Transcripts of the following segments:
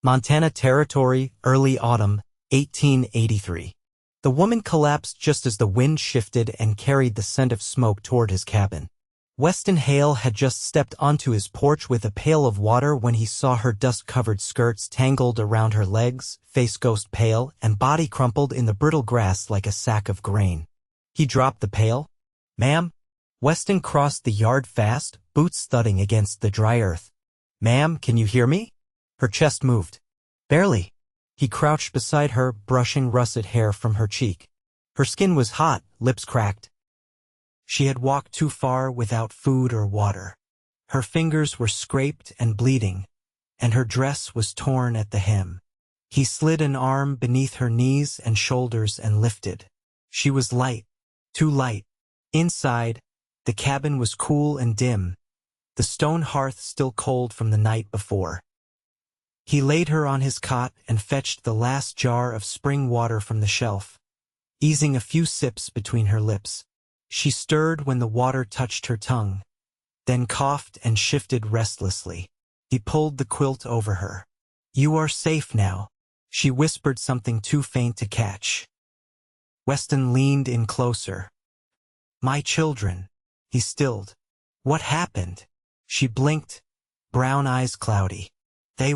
Montana Territory, early autumn, 1883. The woman collapsed just as the wind shifted and carried the scent of smoke toward his cabin. Weston Hale had just stepped onto his porch with a pail of water when he saw her dust-covered skirts tangled around her legs, face ghost pale, and body crumpled in the brittle grass like a sack of grain. He dropped the pail. "Ma'am?" Weston crossed the yard fast, boots thudding against the dry earth. "Ma'am, can you hear me?" Her chest moved. "Barely." He crouched beside her, brushing russet hair from her cheek. Her skin was hot, lips cracked. She had walked too far without food or water. Her fingers were scraped and bleeding, and her dress was torn at the hem. He slid an arm beneath her knees and shoulders and lifted. She was light, too light. Inside, the cabin was cool and dim, the stone hearth still cold from the night before. He laid her on his cot and fetched the last jar of spring water from the shelf, easing a few sips between her lips. She stirred when the water touched her tongue, then coughed and shifted restlessly. He pulled the quilt over her. "You are safe now." She whispered something too faint to catch. Weston leaned in closer. "My children." He stilled. "What happened?" She blinked, brown eyes cloudy. They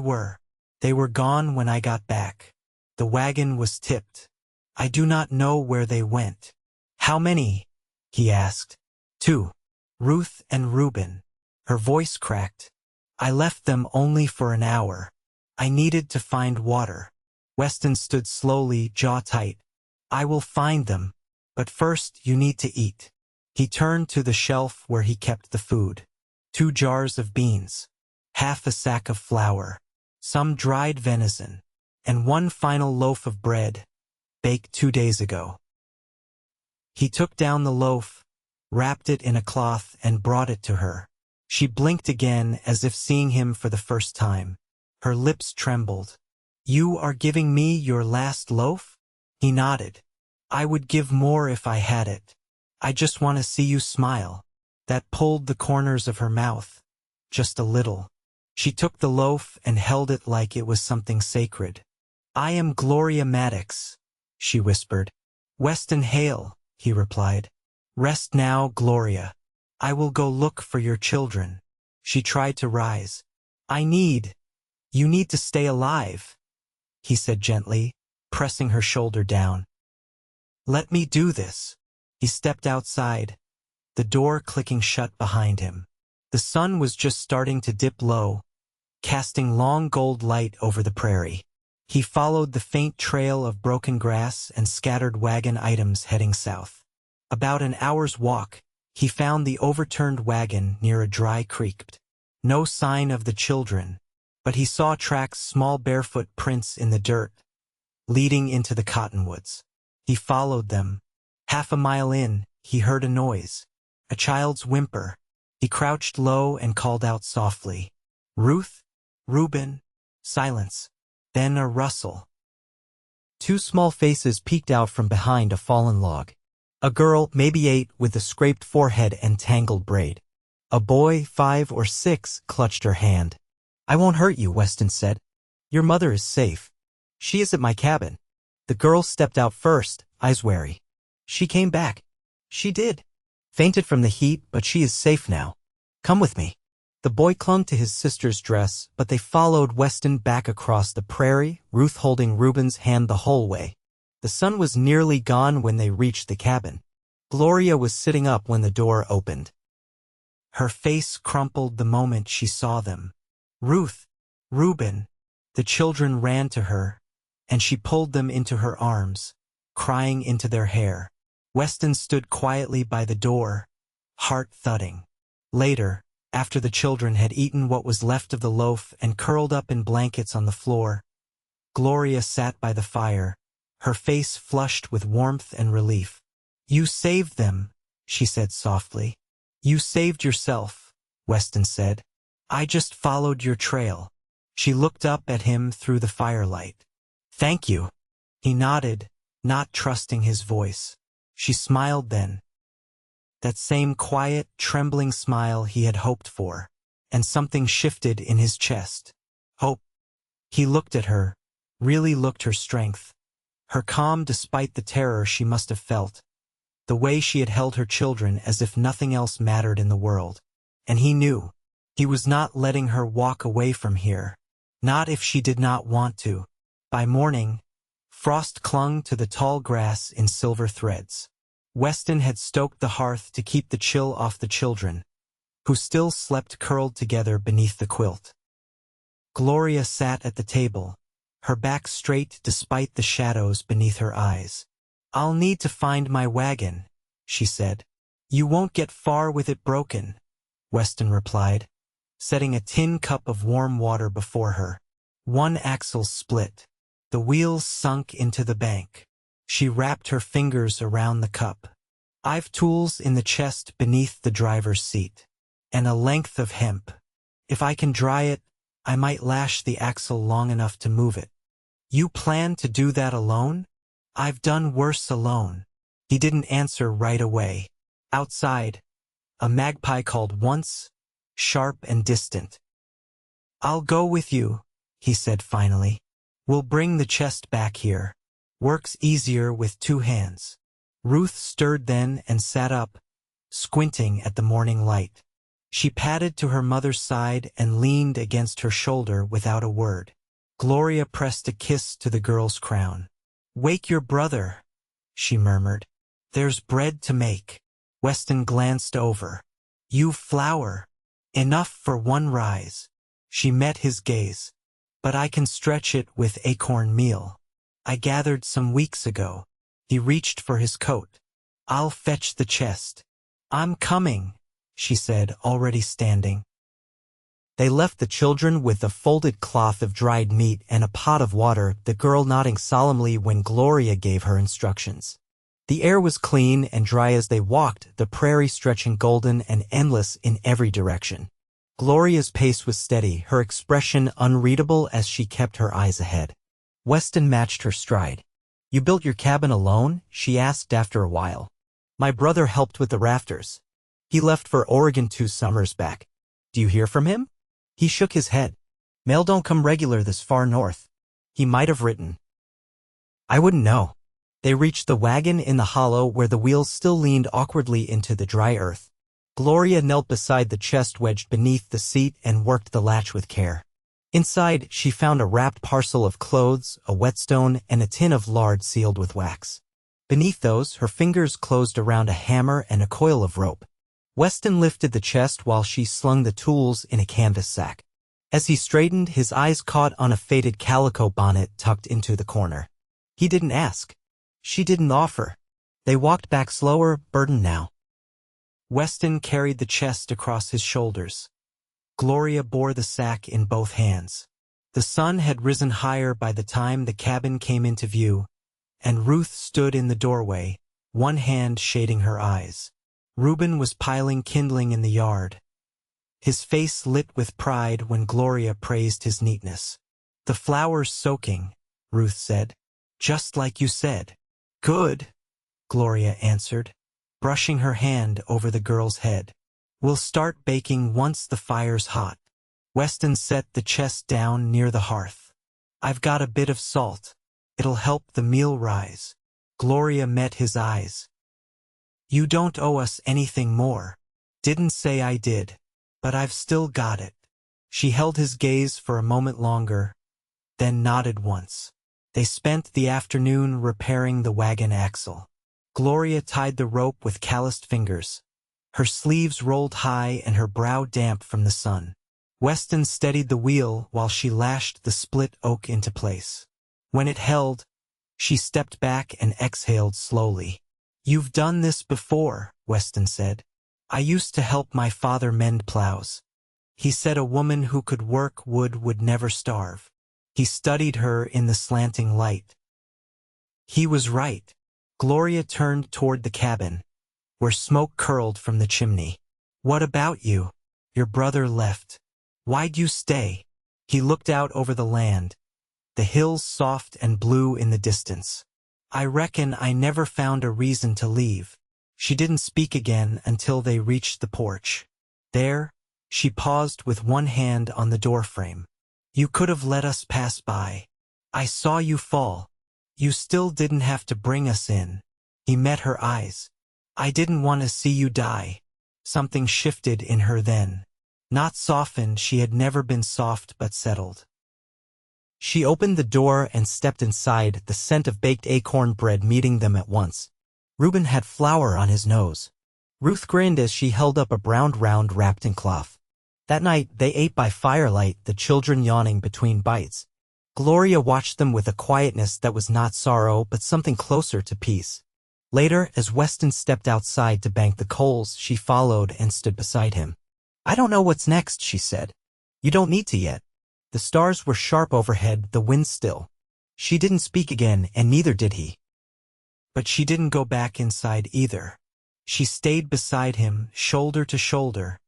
were gone when I got back. The wagon was tipped. I do not know where they went." "How many?" he asked. "Two. Ruth and Reuben." Her voice cracked. "I left them only for an hour. I needed to find water." Weston stood slowly, jaw tight. "I will find them, but first you need to eat." He turned to the shelf where he kept the food. 2 jars of beans, half a sack of flour, some dried venison, and 1 final loaf of bread, baked 2 days ago. He took down the loaf, wrapped it in a cloth, and brought it to her. She blinked again as if seeing him for the first time. Her lips trembled. "You are giving me your last loaf?" He nodded. "I would give more if I had it. I just want to see you smile." That pulled the corners of her mouth, just a little. She took the loaf and held it like it was something sacred. "I am Gloria Maddox," she whispered. "Weston Hale," he replied. "Rest now, Gloria. I will go look for your children." She tried to rise. You need to stay alive," he said gently, pressing her shoulder down. "Let me do this." He stepped outside, the door clicking shut behind him. The sun was just starting to dip low, casting long gold light over the prairie. He followed the faint trail of broken grass and scattered wagon items heading south. About an hour's walk, he found the overturned wagon near a dry creek. No sign of the children, but he saw tracks, small barefoot prints in the dirt, leading into the cottonwoods. He followed them. Half a mile in, he heard a noise, a child's whimper. He crouched low and called out softly, "Ruth? Reuben?" Silence. Then a rustle. 2 small faces peeked out from behind a fallen log. A girl, maybe 8, with a scraped forehead and tangled braid. A boy, 5 or 6, clutched her hand. "I won't hurt you," Weston said. "Your mother is safe. She is at my cabin." The girl stepped out first, eyes wary. "She came back." "She did. Fainted from the heat, but she is safe now. Come with me." The boy clung to his sister's dress, but they followed Weston back across the prairie, Ruth holding Reuben's hand the whole way. The sun was nearly gone when they reached the cabin. Gloria was sitting up when the door opened. Her face crumpled the moment she saw them. "Ruth, Reuben." The children ran to her, and she pulled them into her arms, crying into their hair. Weston stood quietly by the door, heart thudding. Later, after the children had eaten what was left of the loaf and curled up in blankets on the floor, Gloria sat by the fire, her face flushed with warmth and relief. "You saved them," she said softly. "You saved yourself," Weston said. "I just followed your trail." She looked up at him through the firelight. "Thank you." He nodded, not trusting his voice. She smiled then. That same quiet, trembling smile he had hoped for, and something shifted in his chest. Hope. He looked at her, really looked her strength. Her calm despite the terror she must have felt. The way she had held her children as if nothing else mattered in the world. And he knew. He was not letting her walk away from here. Not if she did not want to. By morning, frost clung to the tall grass in silver threads. Weston had stoked the hearth to keep the chill off the children, who still slept curled together beneath the quilt. Gloria sat at the table, her back straight despite the shadows beneath her eyes. "I'll need to find my wagon," she said. "You won't get far with it broken," Weston replied, setting a tin cup of warm water before her. One axle split. The wheels sunk into the bank. She wrapped her fingers around the cup. "I've tools in the chest beneath the driver's seat. And a length of hemp. If I can dry it, I might lash the axle long enough to move it." "You plan to do that alone?" "I've done worse alone." He didn't answer right away. Outside, a magpie called once, sharp and distant. "I'll go with you," he said finally. "We'll bring the chest back here. Works easier with two hands." Ruth stirred then and sat up, squinting at the morning light. She padded to her mother's side and leaned against her shoulder without a word. Gloria pressed a kiss to the girl's crown. "Wake your brother," she murmured. "There's bread to make." Weston glanced over. "You've flour. Enough for one rise." She met his gaze. "But I can stretch it with acorn meal. I gathered some weeks ago." He reached for his coat. "I'll fetch the chest." "I'm coming," she said, already standing. They left the children with a folded cloth of dried meat and a pot of water, the girl nodding solemnly when Gloria gave her instructions. The air was clean and dry as they walked, the prairie stretching golden and endless in every direction. Gloria's pace was steady, her expression unreadable as she kept her eyes ahead. Weston matched her stride. "You built your cabin alone?" she asked after a while. "My brother helped with the rafters. He left for Oregon 2 summers back. Do you hear from him?" He shook his head. "Mail don't come regular this far north." He might have written. "I wouldn't know." They reached the wagon in the hollow where the wheels still leaned awkwardly into the dry earth. Gloria knelt beside the chest wedged beneath the seat and worked the latch with care. Inside, she found a wrapped parcel of clothes, a whetstone, and a tin of lard sealed with wax. Beneath those, her fingers closed around a hammer and a coil of rope. Weston lifted the chest while she slung the tools in a canvas sack. As he straightened, his eyes caught on a faded calico bonnet tucked into the corner. He didn't ask. She didn't offer. They walked back slower, burdened now. Weston carried the chest across his shoulders. Gloria bore the sack in both hands. The sun had risen higher by the time the cabin came into view, and Ruth stood in the doorway, one hand shading her eyes. Reuben was piling kindling in the yard. His face lit with pride when Gloria praised his neatness. "The flour's soaking," Ruth said. "Just like you said." "Good," Gloria answered, brushing her hand over the girl's head. "We'll start baking once the fire's hot." Weston set the chest down near the hearth. "I've got a bit of salt. It'll help the meal rise." Gloria met his eyes. "You don't owe us anything more." "Didn't say I did. But I've still got it." She held his gaze for a moment longer, then nodded once. They spent the afternoon repairing the wagon axle. Gloria tied the rope with calloused fingers. Her sleeves rolled high and her brow damp from the sun. Weston steadied the wheel while she lashed the split oak into place. When it held, she stepped back and exhaled slowly. "You've done this before," Weston said. "I used to help my father mend plows. He said a woman who could work would never starve." He studied her in the slanting light. He was right. Gloria turned toward the cabin, where smoke curled from the chimney. "What about you? Your brother left. Why'd you stay?" He looked out over the land, the hills soft and blue in the distance. "I reckon I never found a reason to leave." She didn't speak again until they reached the porch. There, she paused with one hand on the doorframe. You could have let us pass by. I saw you fall. You still didn't have to bring us in. He met her eyes. I didn't want to see you die. Something shifted in her then. Not softened, she had never been soft but settled. She opened the door and stepped inside, the scent of baked acorn bread meeting them at once. Reuben had flour on his nose. Ruth grinned as she held up a brown round wrapped in cloth. That night, they ate by firelight, the children yawning between bites. Gloria watched them with a quietness that was not sorrow but something closer to peace. Later, as Weston stepped outside to bank the coals, she followed and stood beside him. I don't know what's next, she said. You don't need to yet. The stars were sharp overhead, the wind still. She didn't speak again, and neither did he. But she didn't go back inside either. She stayed beside him, shoulder to shoulder,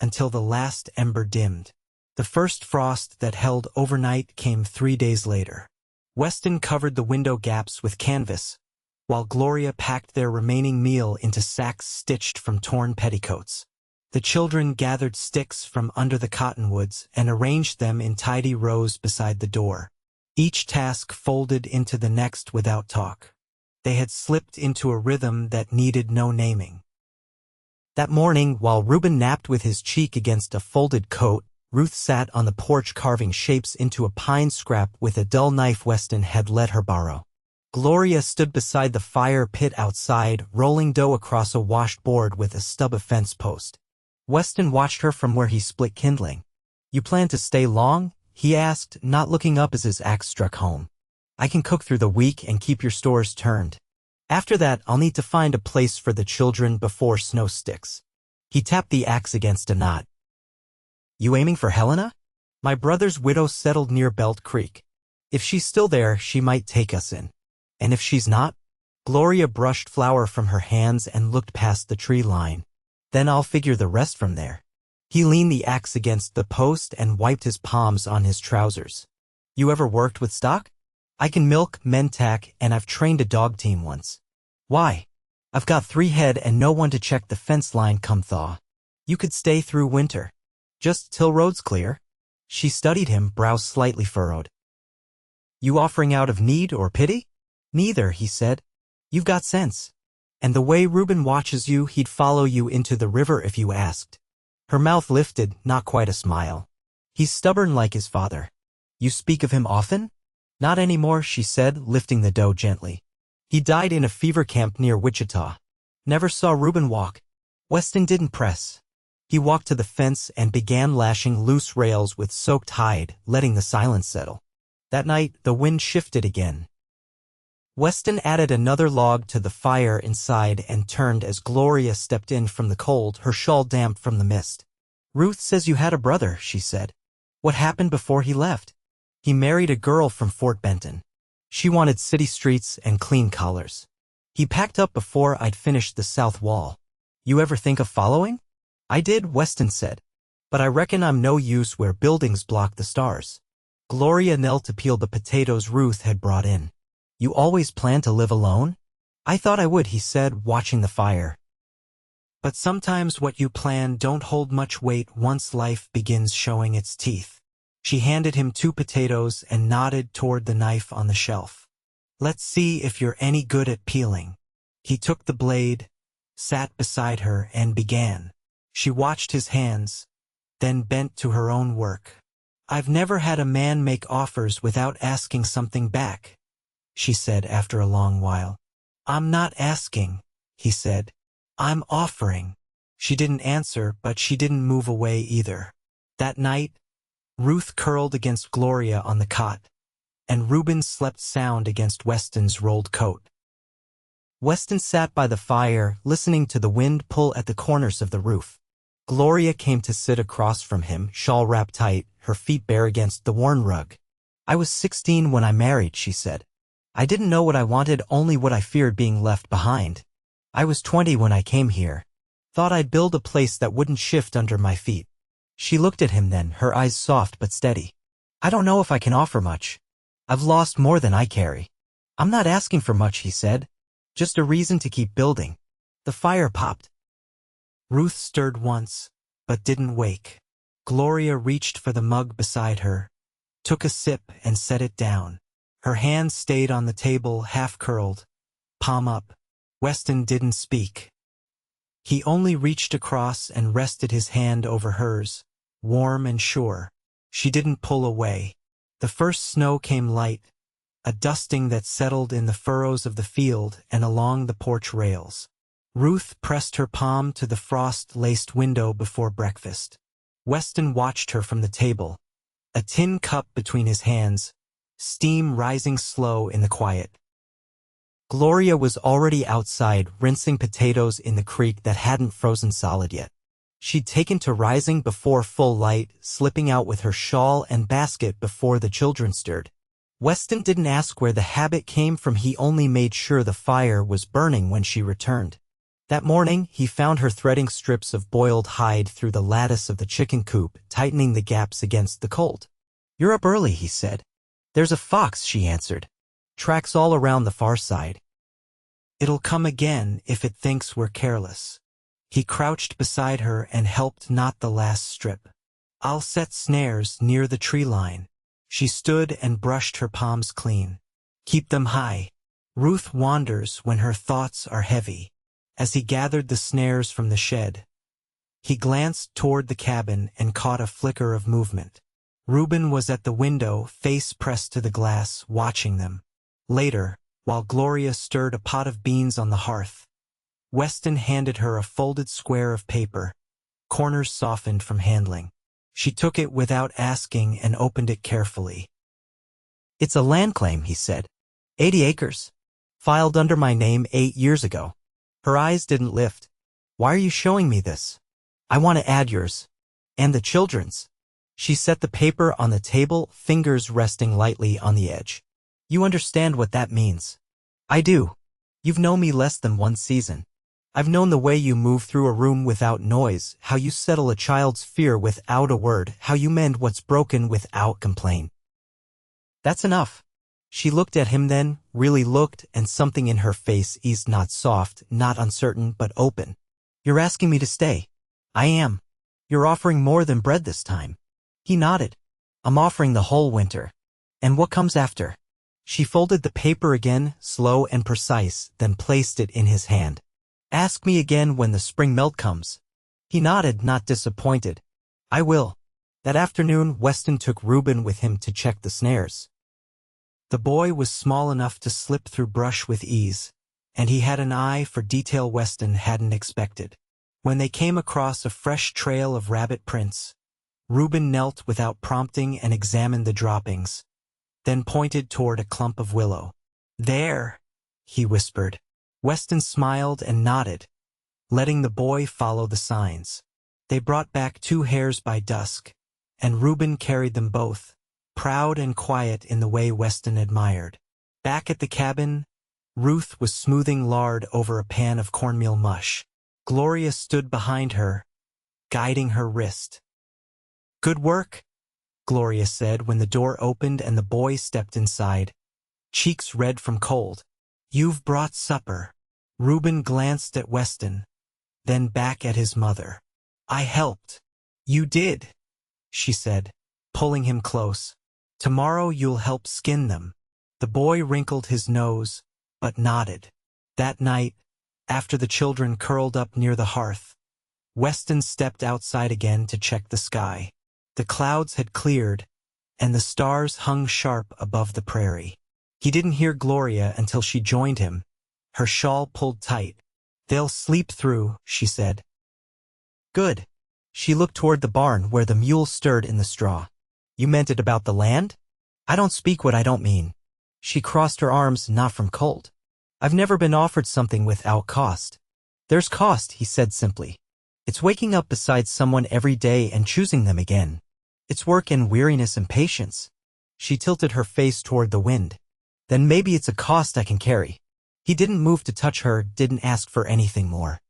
until the last ember dimmed. The first frost that held overnight came 3 days later. Weston covered the window gaps with canvas, while Gloria packed their remaining meal into sacks stitched from torn petticoats. The children gathered sticks from under the cottonwoods and arranged them in tidy rows beside the door. Each task folded into the next without talk. They had slipped into a rhythm that needed no naming. That morning, while Reuben napped with his cheek against a folded coat, Ruth sat on the porch carving shapes into a pine scrap with a dull knife Weston had let her borrow. Gloria stood beside the fire pit outside, rolling dough across a washed board with a stub of fence post. Weston watched her from where he split kindling. You plan to stay long? He asked, not looking up as his axe struck home. I can cook through the week and keep your stores turned. After that, I'll need to find a place for the children before snow sticks. He tapped the axe against a knot. You aiming for Helena? My brother's widow settled near Belt Creek. If she's still there, she might take us in. And if she's not? Gloria brushed flour from her hands and looked past the tree line. Then I'll figure the rest from there. He leaned the axe against the post and wiped his palms on his trousers. You ever worked with stock? I can milk, mend tack, and I've trained a dog team once. Why? I've got 3 head and no one to check the fence line come thaw. You could stay through winter. Just till road's clear. She studied him, brow slightly furrowed. You offering out of need or pity? Neither, he said. You've got sense. And the way Reuben watches you, he'd follow you into the river if you asked. Her mouth lifted, not quite a smile. He's stubborn like his father. You speak of him often? Not anymore, she said, lifting the dough gently. He died in a fever camp near Wichita. Never saw Reuben walk. Weston didn't press. He walked to the fence and began lashing loose rails with soaked hide, letting the silence settle. That night, the wind shifted again. Weston added another log to the fire inside and turned as Gloria stepped in from the cold, her shawl damp from the mist. Ruth says you had a brother, she said. What happened before he left? He married a girl from Fort Benton. She wanted city streets and clean collars. He packed up before I'd finished the south wall. You ever think of following? I did, Weston said. But I reckon I'm no use where buildings block the stars. Gloria knelt to peel the potatoes Ruth had brought in. You always plan to live alone? I thought I would, he said, watching the fire. But sometimes what you plan don't hold much weight once life begins showing its teeth. She handed him 2 potatoes and nodded toward the knife on the shelf. Let's see if you're any good at peeling. He took the blade, sat beside her, and began. She watched his hands, then bent to her own work. I've never had a man make offers without asking something back, she said after a long while. I'm not asking, he said. I'm offering. She didn't answer, but she didn't move away either. That night, Ruth curled against Gloria on the cot, and Reuben slept sound against Weston's rolled coat. Weston sat by the fire, listening to the wind pull at the corners of the roof. Gloria came to sit across from him, shawl wrapped tight, her feet bare against the worn rug. I was 16 when I married, she said. I didn't know what I wanted, only what I feared being left behind. I was 20 when I came here. Thought I'd build a place that wouldn't shift under my feet. She looked at him then, her eyes soft but steady. I don't know if I can offer much. I've lost more than I carry. I'm not asking for much, he said. Just a reason to keep building. The fire popped. Ruth stirred once, but didn't wake. Gloria reached for the mug beside her, took a sip and set it down. Her hand stayed on the table, half-curled, palm up. Weston didn't speak. He only reached across and rested his hand over hers, warm and sure. She didn't pull away. The first snow came light, a dusting that settled in the furrows of the field and along the porch rails. Ruth pressed her palm to the frost-laced window before breakfast. Weston watched her from the table, a tin cup between his hands, steam rising slow in the quiet. Gloria was already outside rinsing potatoes in the creek that hadn't frozen solid yet. She'd taken to rising before full light, slipping out with her shawl and basket before the children stirred. Weston didn't ask where the habit came from, he only made sure the fire was burning when she returned. That morning, he found her threading strips of boiled hide through the lattice of the chicken coop, tightening the gaps against the cold. "You're up early," he said. "There's a fox," she answered. "Tracks all around the far side. It'll come again if it thinks we're careless." He crouched beside her and helped knot the last strip. "I'll set snares near the tree line." She stood and brushed her palms clean. "Keep them high. Ruth wanders when her thoughts are heavy." As he gathered the snares from the shed, he glanced toward the cabin and caught a flicker of movement. Reuben was at the window, face pressed to the glass, watching them. Later, while Gloria stirred a pot of beans on the hearth, Weston handed her a folded square of paper, corners softened from handling. She took it without asking and opened it carefully. "It's a land claim," he said. 80 acres. Filed under my name 8 years ago." Her eyes didn't lift. "Why are you showing me this?" "I want to add yours. And the children's." She set the paper on the table, fingers resting lightly on the edge. "You understand what that means." "I do. You've known me less than 1 season. I've known the way you move through a room without noise, how you settle a child's fear without a word, how you mend what's broken without complaint." "That's enough." She looked at him then, really looked, and something in her face eased, not soft, not uncertain, but open. "You're asking me to stay." "I am. You're offering more than bread this time." He nodded. "I'm offering the whole winter. And what comes after?" She folded the paper again, slow and precise, then placed it in his hand. "Ask me again when the spring melt comes." He nodded, not disappointed. "I will." That afternoon, Weston took Reuben with him to check the snares. The boy was small enough to slip through brush with ease, and he had an eye for detail Weston hadn't expected. When they came across a fresh trail of rabbit prints, Reuben knelt without prompting and examined the droppings, then pointed toward a clump of willow. "There," he whispered. Weston smiled and nodded, letting the boy follow the signs. They brought back 2 hares by dusk, and Reuben carried them both, proud and quiet in the way Weston admired. Back at the cabin, Ruth was smoothing lard over a pan of cornmeal mush. Gloria stood behind her, guiding her wrist. "Good work," Gloria said when the door opened and the boy stepped inside, cheeks red from cold. "You've brought supper." Reuben glanced at Weston, then back at his mother. "I helped." "You did," she said, pulling him close. "Tomorrow you'll help skin them." The boy wrinkled his nose, but nodded. That night, after the children curled up near the hearth, Weston stepped outside again to check the sky. The clouds had cleared, and the stars hung sharp above the prairie. He didn't hear Gloria until she joined him, her shawl pulled tight. "They'll sleep through," she said. "Good." She looked toward the barn where the mule stirred in the straw. "You meant it about the land?" "I don't speak what I don't mean." She crossed her arms, not from cold. "I've never been offered something without cost." "There's cost," he said simply. "It's waking up beside someone every day and choosing them again. It's work and weariness and patience." She tilted her face toward the wind. "Then maybe it's a cost I can carry." He didn't move to touch her, didn't ask for anything more.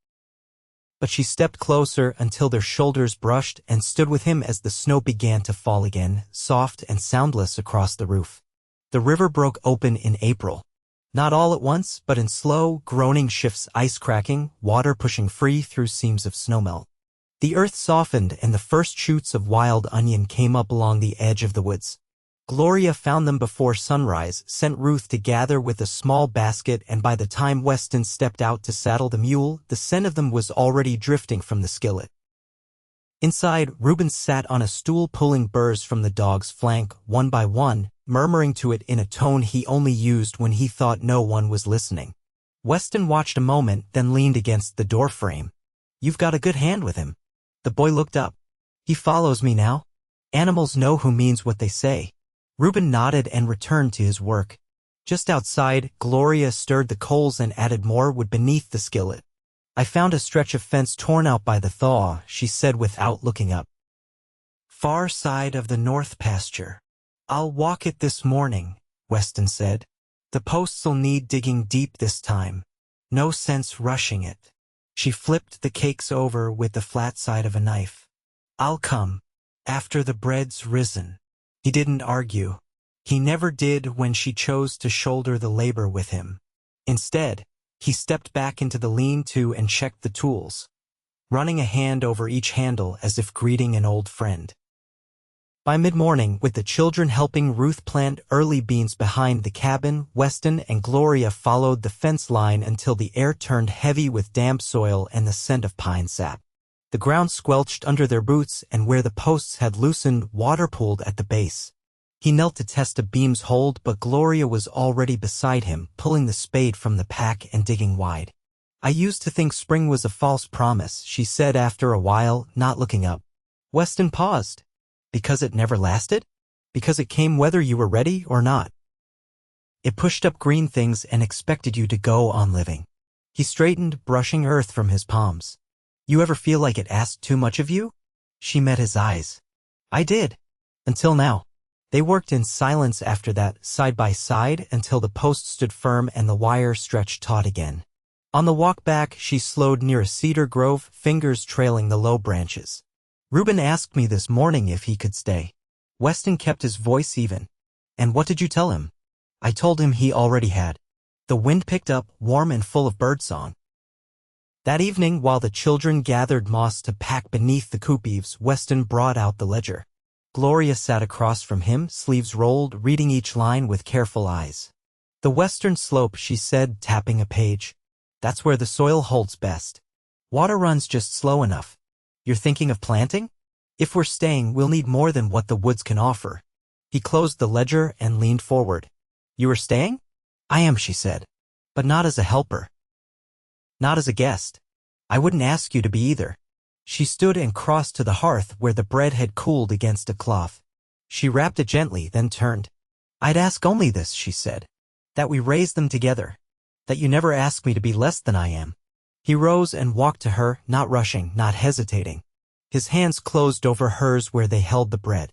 But she stepped closer until their shoulders brushed and stood with him as the snow began to fall again, soft and soundless across the roof. The river broke open in April. Not all at once, but in slow, groaning shifts, ice cracking, water pushing free through seams of snowmelt. The earth softened and the first shoots of wild onion came up along the edge of the woods. Gloria found them before sunrise, sent Ruth to gather with a small basket, and by the time Weston stepped out to saddle the mule, the scent of them was already drifting from the skillet. Inside, Reuben sat on a stool pulling burrs from the dog's flank, one by one, murmuring to it in a tone he only used when he thought no one was listening. Weston watched a moment, then leaned against the doorframe. "You've got a good hand with him." The boy looked up. "He follows me now. Animals know who means what they say." Reuben nodded and returned to his work. Just outside, Gloria stirred the coals and added more wood beneath the skillet. "I found a stretch of fence torn out by the thaw," she said without looking up. "Far side of the north pasture. I'll walk it this morning," Weston said. "The posts'll need digging deep this time. No sense rushing it." She flipped the cakes over with the flat side of a knife. "I'll come. After the bread's risen." He didn't argue. He never did when she chose to shoulder the labor with him. Instead, he stepped back into the lean-to and checked the tools, running a hand over each handle as if greeting an old friend. By mid-morning, with the children helping Ruth plant early beans behind the cabin, Weston and Gloria followed the fence line until the air turned heavy with damp soil and the scent of pine sap. The ground squelched under their boots, and where the posts had loosened, water pooled at the base. He knelt to test a beam's hold, but Gloria was already beside him, pulling the spade from the pack and digging wide. "I used to think spring was a false promise," she said after a while, not looking up. Weston paused. "Because it never lasted? Because it came whether you were ready or not. It pushed up green things and expected you to go on living." He straightened, brushing earth from his palms. "You ever feel like it asked too much of you?" She met his eyes. "I did. Until now." They worked in silence after that, side by side, until the post stood firm and the wire stretched taut again. On the walk back, she slowed near a cedar grove, fingers trailing the low branches. "Reuben asked me this morning if he could stay." Weston kept his voice even. "And what did you tell him?" "I told him he already had." The wind picked up, warm and full of birdsong. That evening, while the children gathered moss to pack beneath the coop eaves, Weston brought out the ledger. Gloria sat across from him, sleeves rolled, reading each line with careful eyes. "The western slope," she said, tapping a page. "That's where the soil holds best. Water runs just slow enough. You're thinking of planting? If we're staying, we'll need more than what the woods can offer." He closed the ledger and leaned forward. "You are staying?" "I am," she said. "But not as a helper. Not as a guest. I wouldn't ask you to be either." She stood and crossed to the hearth where the bread had cooled against a cloth. She wrapped it gently, then turned. "I'd ask only this," she said. "That we raise them together. That you never ask me to be less than I am." He rose and walked to her, not rushing, not hesitating. His hands closed over hers where they held the bread.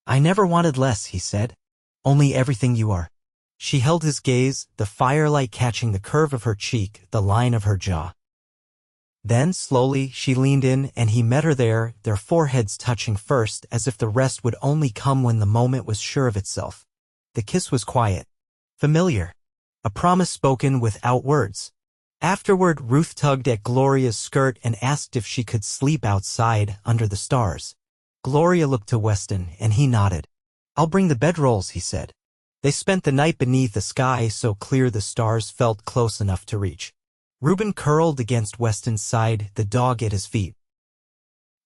"I never wanted less," he said. "Only everything you are." She held his gaze, the firelight catching the curve of her cheek, the line of her jaw. Then, slowly, she leaned in, and he met her there, their foreheads touching first, as if the rest would only come when the moment was sure of itself. The kiss was quiet, familiar, a promise spoken without words. Afterward, Ruth tugged at Gloria's skirt and asked if she could sleep outside, under the stars. Gloria looked to Weston, and he nodded. "I'll bring the bedrolls," he said. They spent the night beneath a sky so clear the stars felt close enough to reach. Reuben curled against Weston's side, the dog at his feet.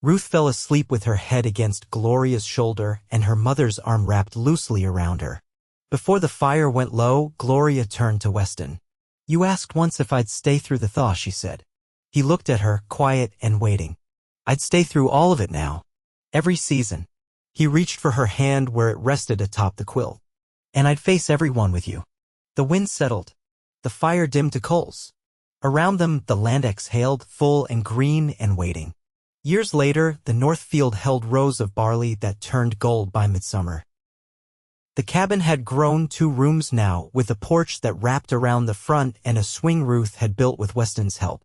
Ruth fell asleep with her head against Gloria's shoulder and her mother's arm wrapped loosely around her. Before the fire went low, Gloria turned to Weston. "You asked once if I'd stay through the thaw," she said. He looked at her, quiet and waiting. "I'd stay through all of it now. Every season." He reached for her hand where it rested atop the quilt. "And I'd face everyone with you." The wind settled. The fire dimmed to coals. Around them, the land exhaled, full and green and waiting. Years later, the north field held rows of barley that turned gold by midsummer. The cabin had grown 2 rooms now, with a porch that wrapped around the front and a swing Ruth had built with Weston's help.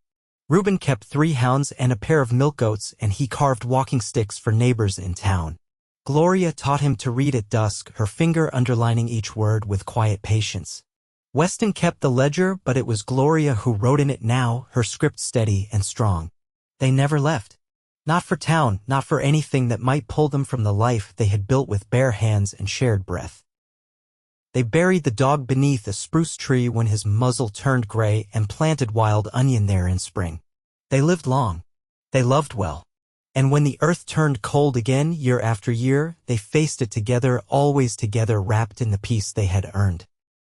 Reuben kept 3 hounds and a pair of milk goats, and he carved walking sticks for neighbors in town. Gloria taught him to read at dusk, her finger underlining each word with quiet patience. Weston kept the ledger, but it was Gloria who wrote in it now, her script steady and strong. They never left. Not for town, not for anything that might pull them from the life they had built with bare hands and shared breath. They buried the dog beneath a spruce tree when his muzzle turned gray and planted wild onion there in spring. They lived long. They loved well. And when the earth turned cold again year after year, they faced it together, always together, wrapped in the peace they had earned.